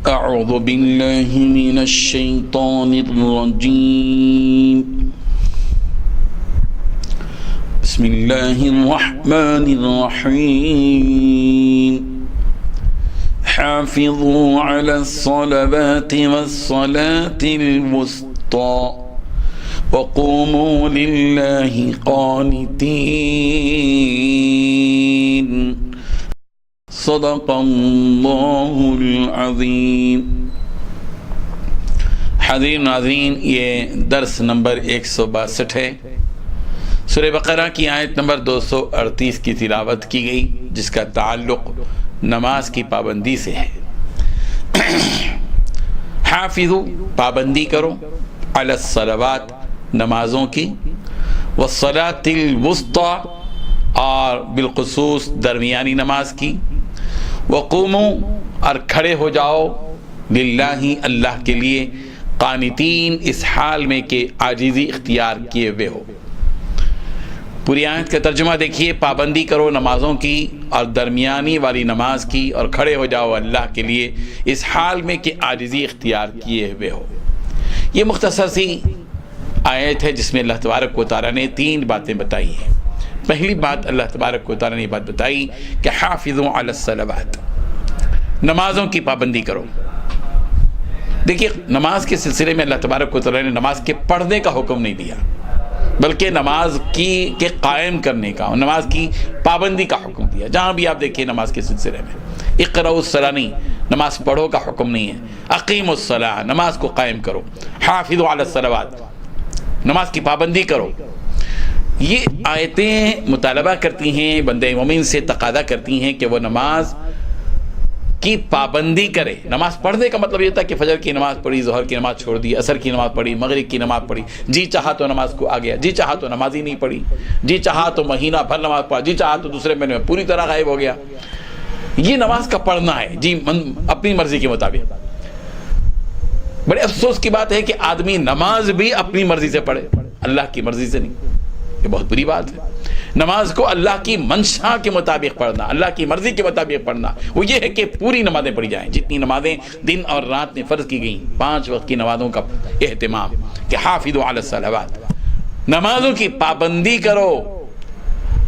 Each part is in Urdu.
أعوذ بالله من الشيطان الرجيم بسم الله الرحمن الرحيم حافظوا على الصلوات والصلاة الوسطى وقوموا لله قانتين صدق اللہ العظیم۔ حاضرین ناظرین، یہ درس نمبر 162 ہے۔ سورہ بقرہ کی آیت نمبر 238 کی تلاوت کی گئی، جس کا تعلق نماز کی پابندی سے ہے۔ حافظو، پابندی کرو، علی الصلوات، نمازوں کی، والصلاۃ الوسطی، اور بالخصوص درمیانی نماز کی، وقوموا، اور کھڑے ہو جاؤ، للہ، اللہ کے لیے، قانتین، اس حال میں کہ عاجزی اختیار کیے ہوئے ہو۔ پوری آیت کا ترجمہ دیکھیے، پابندی کرو نمازوں کی اور درمیانی والی نماز کی، اور کھڑے ہو جاؤ اللہ کے لیے اس حال میں کہ عاجزی اختیار کیے ہوئے ہو۔ یہ مختصر سی آیت ہے جس میں اللہ تبارک و تعالیٰ نے 3 باتیں بتائی ہیں۔ پہلی بات، اللہ تبارک و تعالیٰ نے یہ بات بتائی کہ حافظوا علی الصلوات، نمازوں کی پابندی کرو۔ دیکھیے، نماز کے سلسلے میں اللہ تبارک و تعالیٰ نے نماز کے پڑھنے کا حکم نہیں دیا، بلکہ نماز کے قائم کرنے کا، نماز کی پابندی کا حکم دیا۔ جہاں بھی آپ دیکھیں نماز کے سلسلے میں، اقرؤوا الصلاۃ نہیں، نماز پڑھو کا حکم نہیں ہے، اقیموا الصلاۃ، نماز کو قائم کرو، حافظوا علی الصلوات، نماز کی پابندی کرو۔ یہ آیتیں مطالبہ کرتی ہیں، بندہ مومن سے تقاضا کرتی ہیں کہ وہ نماز کی پابندی کرے۔ نماز پڑھنے کا مطلب یہ تھا کہ فجر کی نماز پڑھی، ظہر کی نماز چھوڑ دی، عصر کی نماز پڑھی، مغرب کی نماز پڑھی، جی چاہا تو نماز کو آ گیا، جی چاہا تو نماز ہی نہیں پڑھی، جی چاہا تو مہینہ بھر نماز پڑھا، جی چاہا تو دوسرے مہینے میں پوری طرح غائب ہو گیا۔ یہ نماز کا پڑھنا ہے، جی اپنی مرضی کے مطابق۔ بڑے افسوس کی بات ہے کہ آدمی نماز بھی اپنی مرضی سے پڑھے، اللہ کی مرضی سے نہیں۔ یہ بہت بری بات ہے۔ نماز کو اللہ کی منشا کے مطابق پڑھنا، اللہ کی مرضی کے مطابق پڑھنا، وہ یہ ہے کہ پوری نمازیں پڑھی جائیں، جتنی نمازیں دن اور رات میں فرض کی گئیں، 5 وقت کی نمازوں کا اہتمام، کہ حافظوا علی الصلوات، نمازوں کی پابندی کرو۔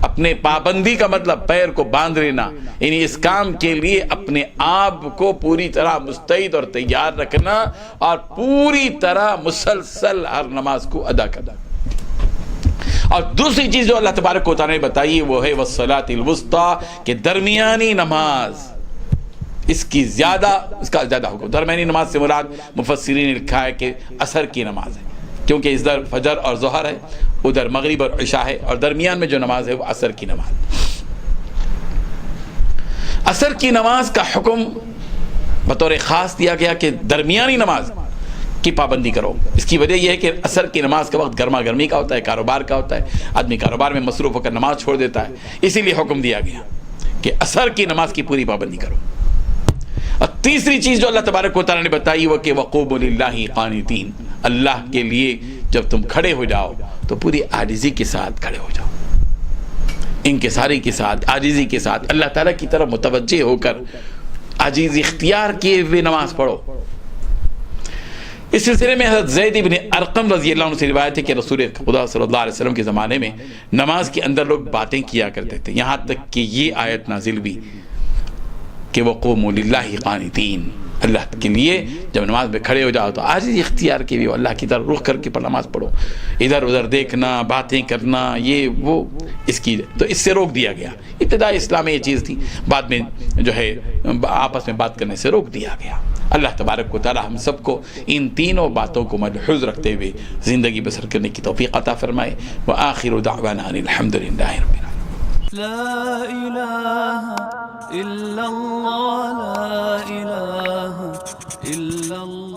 اپنے پابندی کا مطلب پیر کو باندھ لینا، یعنی اس کام کے لیے اپنے آپ کو پوری طرح مستعد اور تیار رکھنا، اور پوری طرح مسلسل ہر نماز کو ادا کرنا۔ اور دوسری چیز جو اللہ تبارک و تعالیٰ نے بتائی وہ ہے والصلاۃ الوسطی، کہ درمیانی نماز، اس کا زیادہ حکم۔ درمیانی نماز سے مراد مفسرین نے لکھا ہے کہ عصر کی نماز ہے، کیونکہ ادھر فجر اور ظہر ہے، ادھر مغرب اور عشاء ہے، اور درمیان میں جو نماز ہے وہ عصر کی نماز۔ عصر کی نماز کا حکم بطور خاص دیا گیا کہ درمیانی نماز کی پابندی کرو۔ اس کی وجہ یہ ہے کہ عصر کی نماز کا وقت گرما گرمی کا ہوتا ہے، کاروبار کا ہوتا ہے، آدمی کاروبار میں مصروف ہو کر نماز چھوڑ دیتا ہے، اسی لیے حکم دیا گیا کہ عصر کی نماز کی پوری پابندی کرو۔ اور تیسری چیز جو اللہ تبارک و تعالیٰ نے بتائی وہ کہ وقوموا للہ قانتین، اللہ کے لیے جب تم کھڑے ہو جاؤ تو پوری عاجزی کے ساتھ کھڑے ہو جاؤ، انکساری کے ساتھ، عاجزی کے ساتھ، اللہ تعالیٰ کی طرف متوجہ ہو کر عاجزی اختیار کیے ہوئے نماز پڑھو۔ اس سلسلے میں حضرت زید بن ارقم رضی اللہ عنہ سے روایت ہے کہ رسول خدا صلی اللہ علیہ وسلم کے زمانے میں نماز کے اندر لوگ باتیں کیا کرتے تھے، یہاں تک کہ یہ آیت نازل بھی کہ وقوموا للہ قانتین، اللہ کے لیے جب نماز میں کھڑے ہو جاؤ تو عاجزی اختیار کے بھی اللہ کی طرف رخ کر کے نماز پڑھو۔ ادھر ادھر دیکھنا، باتیں کرنا، یہ وہ، اس سے روک دیا گیا۔ ابتدائی اسلام میں یہ چیز تھی، بعد میں جو ہے آپس میں بات کرنے سے روک دیا گیا۔ اللہ تبارک و تعالی ہم سب کو ان تینوں باتوں کو ملحوظ رکھتے ہوئے زندگی بسر کرنے کی توفیق عطا فرمائے۔ وآخر دعوانا ان الحمد للہ رب العالمین۔ لا إله إلا الله، لا إله إلا الله۔